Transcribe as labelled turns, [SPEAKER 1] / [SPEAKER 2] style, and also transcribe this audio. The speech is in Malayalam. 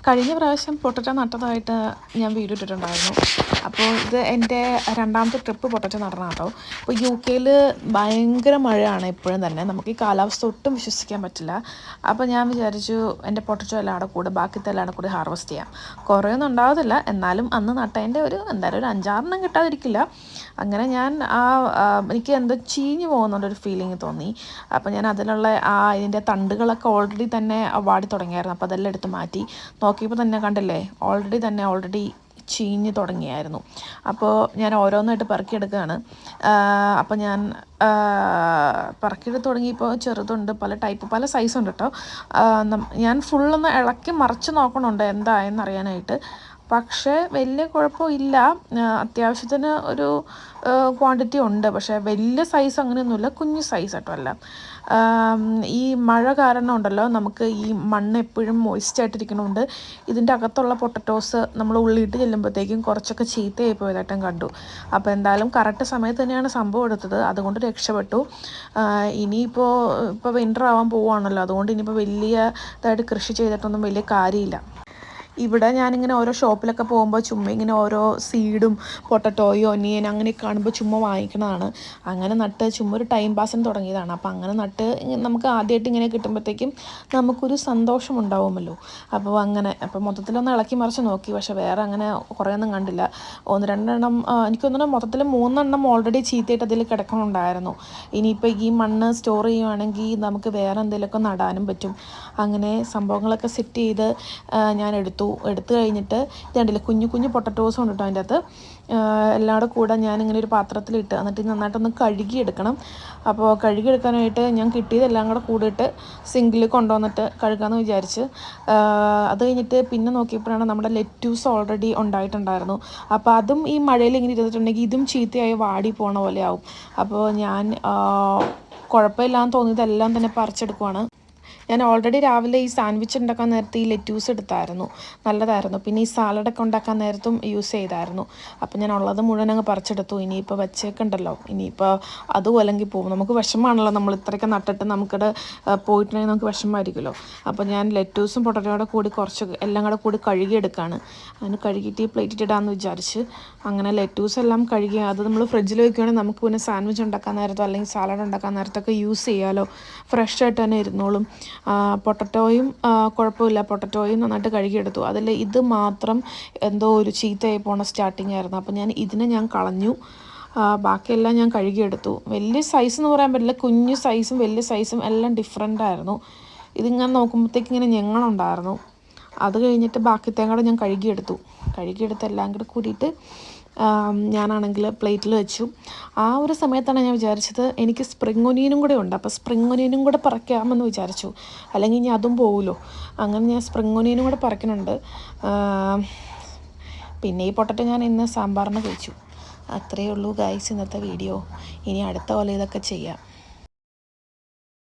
[SPEAKER 1] കഴിഞ്ഞ പ്രാവശ്യം പൊട്ടറ്റോ നട്ടതായിട്ട് ഞാൻ വീഡിയോ ഇട്ടിട്ടുണ്ടായിരുന്നു. അപ്പോൾ ഇത് എൻ്റെ രണ്ടാമത്തെ ട്രിപ്പ് പൊട്ടറ്റോ നടണം കേട്ടോ. ഇപ്പോൾ UK ഭയങ്കര മഴയാണ് എപ്പോഴും തന്നെ. നമുക്ക് ഈ കാലാവസ്ഥ ഒട്ടും വിശ്വസിക്കാൻ പറ്റില്ല. അപ്പോൾ ഞാൻ വിചാരിച്ചു എൻ്റെ പൊട്ടറ്റോ എല്ലാം അവിടെ കൂടെ ബാക്കിത്തെ എല്ലാം കൂടി ഹാർവെസ്റ്റ് ചെയ്യാം. കുറേയൊന്നും ഉണ്ടാവത്തില്ല, എന്നാലും അന്ന് നട്ടതിൻ്റെ എന്തായാലും ഒരു 5-6 കിട്ടാതിരിക്കില്ല. അങ്ങനെ ഞാൻ എനിക്ക് എന്തോ ചീഞ്ഞു പോകുന്നുള്ളൊരു ഫീലിംഗ് തോന്നി. അപ്പോൾ ഞാൻ അതിലുള്ള ഇതിൻ്റെ തണ്ടുകളൊക്കെ ഓൾറെഡി തന്നെ വാടി തുടങ്ങിയായിരുന്നു. അപ്പോൾ അതെല്ലാം എടുത്ത് മാറ്റി നോക്കിയപ്പോൾ തന്നെ കണ്ടില്ലേ, ഓൾറെഡി ചീഞ്ഞ് തുടങ്ങിയായിരുന്നു. അപ്പോൾ ഞാൻ ഓരോന്നായിട്ട് പെറുക്കിയെടുക്കുകയാണ്. അപ്പോൾ ഞാൻ പെറുക്കിയെടുത്ത് തുടങ്ങിയപ്പോൾ ചെറുതുണ്ട്, പല സൈസുണ്ട് കേട്ടോ. ഞാൻ ഫുള്ളൊന്ന് ഇളക്കി മറിച്ച് നോക്കണുണ്ട് എന്തായെന്നറിയാനായിട്ട്. പക്ഷേ വലിയ കുഴപ്പമില്ല. അത്യാവശ്യത്തിന് ഒരു ക്വാണ്ടിറ്റി ഉണ്ട്. പക്ഷേ വലിയ സൈസ് അങ്ങനെയൊന്നുമില്ല, കുഞ്ഞു സൈസ് കേട്ടോ എല്ലാം. ഈ മഴ കാരണം ഉണ്ടല്ലോ, നമുക്ക് ഈ മണ്ണ് എപ്പോഴും മോയ്സ്റ്റായിട്ടിരിക്കണോണ്ട് ഇതിൻ്റെ അകത്തുള്ള പൊട്ടറ്റോസ് നമ്മൾ ഉള്ളിയിട്ട് ചെല്ലുമ്പോഴത്തേക്കും കുറച്ചൊക്കെ ചീത്തയായി പോയതായിട്ടും കണ്ടു. അപ്പോൾ എന്തായാലും കറക്റ്റ് സമയത്ത് തന്നെയാണ് സംഭവം എടുത്തത്, അതുകൊണ്ട് രക്ഷപ്പെട്ടു. ഇപ്പോൾ വിൻ്റർ ആവാൻ പോവുകയാണല്ലോ, അതുകൊണ്ട് ഇനിയിപ്പോൾ വലിയതായിട്ട് കൃഷി ചെയ്തിട്ടൊന്നും വലിയ കാര്യമില്ല. ഇവിടെ ഞാനിങ്ങനെ ഓരോ ഷോപ്പിലൊക്കെ പോകുമ്പോൾ ചുമ്മാ ഇങ്ങനെ ഓരോ സീഡും പൊട്ടറ്റോയോ ഒനിയൻ അങ്ങനെയൊക്കെ കാണുമ്പോൾ ചുമ്മാ വാങ്ങിക്കണതാണ്. അങ്ങനെ നട്ട് ചുമ്മാ ഒരു ടൈം പാസിന് തുടങ്ങിയതാണ്. അപ്പോൾ അങ്ങനെ നട്ട് നമുക്ക് ആദ്യമായിട്ട് ഇങ്ങനെ കിട്ടുമ്പോഴത്തേക്കും നമുക്കൊരു സന്തോഷം ഉണ്ടാവുമല്ലോ. അപ്പോൾ മൊത്തത്തിലൊന്ന് ഇളക്കി മറിച്ച് നോക്കി. പക്ഷേ വേറെ അങ്ങനെ കുറേയൊന്നും കണ്ടില്ല. 1-2 എണ്ണം, എനിക്ക് തോന്നുന്നു മൊത്തത്തിൽ 3 എണ്ണം ഓൾറെഡി ചീത്തയായിട്ട് അതിൽ കിടക്കണുണ്ടായിരുന്നു. ഇനിയിപ്പോൾ ഈ മണ്ണ് സ്റ്റോർ ചെയ്യുവാണെങ്കിൽ നമുക്ക് വേറെ എന്തെങ്കിലുമൊക്കെ നടാനും പറ്റും. അങ്ങനെ സംഭവങ്ങളൊക്കെ സെറ്റ് ചെയ്ത് ഞാൻ എടുത്തു കഴിഞ്ഞിട്ട് ഇത് കണ്ടില്ല, കുഞ്ഞു പൊട്ടറ്റോസും ഉണ്ട് കേട്ടോ അതിൻ്റെ അകത്ത്. എല്ലാം കൂടെ ഞാനിങ്ങനെ ഒരു പാത്രത്തിലിട്ട് എന്നിട്ട് നന്നായിട്ടൊന്ന് കഴുകിയെടുക്കണം. അപ്പോൾ കഴുകിയെടുക്കാനായിട്ട് ഞാൻ കിട്ടിയതെല്ലാം കൂടിയിട്ട് സിങ്കിൽ കൊണ്ടുവന്നിട്ട് കഴുകാമെന്ന് വിചാരിച്ച്. അത് കഴിഞ്ഞിട്ട് പിന്നെ നോക്കിയപ്പോഴാണ് നമ്മുടെ ലെറ്റ്യൂസ് ഓൾറെഡി ഉണ്ടായിട്ടുണ്ടായിരുന്നു. അപ്പോൾ അതും ഈ മഴയിൽ ഇങ്ങനെ ഇരുന്നിട്ടുണ്ടെങ്കിൽ ഇതും ചീത്തയായി വാടി പോണ പോലെ ആവും. അപ്പോൾ ഞാൻ കുഴപ്പമില്ലാന്ന് തോന്നിയതെല്ലാം തന്നെ പറിച്ചെടുക്കുവാണ്. ഞാൻ ഓൾറെഡി രാവിലെ ഈ സാൻഡ്വിച്ച് ഉണ്ടാക്കാൻ നേരത്ത് ഈ ലെറ്റ്യൂസ് എടുത്തായിരുന്നു, നല്ലതായിരുന്നു. പിന്നെ ഈ സാലഡൊക്കെ ഉണ്ടാക്കാൻ നേരത്തും യൂസ് ചെയ്തായിരുന്നു. അപ്പോൾ ഞാൻ ഉള്ളത് മുഴുവൻ അങ്ങ് പറിച്ചെടുത്തു. ഇനിയിപ്പോൾ വെച്ചേക്കുണ്ടല്ലോ, ഇനിയിപ്പോൾ അതും അല്ലെങ്കിൽ പോകും. നമുക്ക് വിഷമമാണല്ലോ, നമ്മൾ ഇത്രയൊക്കെ നട്ടിട്ട് നമുക്കിടെ പോയിട്ടുണ്ടെങ്കിൽ നമുക്ക് വിഷമമായിരിക്കുമല്ലോ. അപ്പോൾ ഞാൻ ലെറ്റ്യൂസും പൊട്ടറ്റോയുടെ കൂടി കുറച്ച് എല്ലാം കൂടി കഴുകിയെടുക്കുകയാണ്. അതിന് കഴുകിയിട്ട് ഈ പ്ലേറ്റിൽ ഇടാമെന്ന് വിചാരിച്ച്. അങ്ങനെ ലെറ്റ്യൂസ് എല്ലാം കഴുകി അത് നമ്മൾ ഫ്രിഡ്ജിൽ വയ്ക്കുകയാണെങ്കിൽ നമുക്ക് പിന്നെ സാൻഡ്വിച്ച് ഉണ്ടാക്കാൻ നേരത്തോ അല്ലെങ്കിൽ സാലഡ് ഉണ്ടാക്കാൻ നേരത്തൊക്കെ യൂസ് ചെയ്യാമല്ലോ. ഫ്രഷായിട്ട് തന്നെ ഇരുന്നോളും. പൊട്ടറ്റോയും കുഴപ്പമില്ല, പൊട്ടറ്റോയും നന്നായിട്ട് കഴുകിയെടുത്തു. അതിൽ ഇത് മാത്രം എന്തോ ഒരു ചീത്തയായി പോണ സ്റ്റാർട്ടിങ് ആയിരുന്നു. അപ്പോൾ ഇതിനെ ഞാൻ കളഞ്ഞു. ബാക്കിയെല്ലാം ഞാൻ കഴുകിയെടുത്തു. വലിയ സൈസ് എന്ന് പറയാൻ പറ്റില്ല, കുഞ്ഞു സൈസും വലിയ സൈസും എല്ലാം ഡിഫറെൻ്റ് ആയിരുന്നു. ഇതിങ്ങനെ നോക്കുമ്പോഴത്തേക്ക് ഇങ്ങനെ ഞങ്ങളുണ്ടായിരുന്നു. അത് കഴിഞ്ഞിട്ട് ബാക്കിയത്തേയും കൂടെ ഞാൻ കഴുകിയെടുത്ത് എല്ലാം കൂടെ കൂടിയിട്ട് ഞാനാണെങ്കിൽ പ്ലേറ്റിൽ വെച്ചു. ആ ഒരു സമയത്താണ് ഞാൻ വിചാരിച്ചത് എനിക്ക് സ്പ്രിംഗ് ഒനിയനും കൂടെ ഉണ്ട്. അപ്പോൾ സ്പ്രിംഗ് ഒനിയനും കൂടെ പറിക്കാമെന്ന് വിചാരിച്ചു, അല്ലെങ്കിൽ ഇനി അതും പോകുമല്ലോ. അങ്ങനെ ഞാൻ സ്പ്രിംഗ് ഒനിയനും കൂടെ പറിക്കുന്നുണ്ട്. പിന്നെ ഈ പൊട്ടറ്റോ ഞാൻ ഇന്ന് സാമ്പാറിന് കഴിച്ചു. അത്രയേ ഉള്ളൂ ഗൈസ് ഇന്നത്തെ വീഡിയോ. ഇനി അടുത്ത പോലെ ഇതൊക്കെ ചെയ്യാം.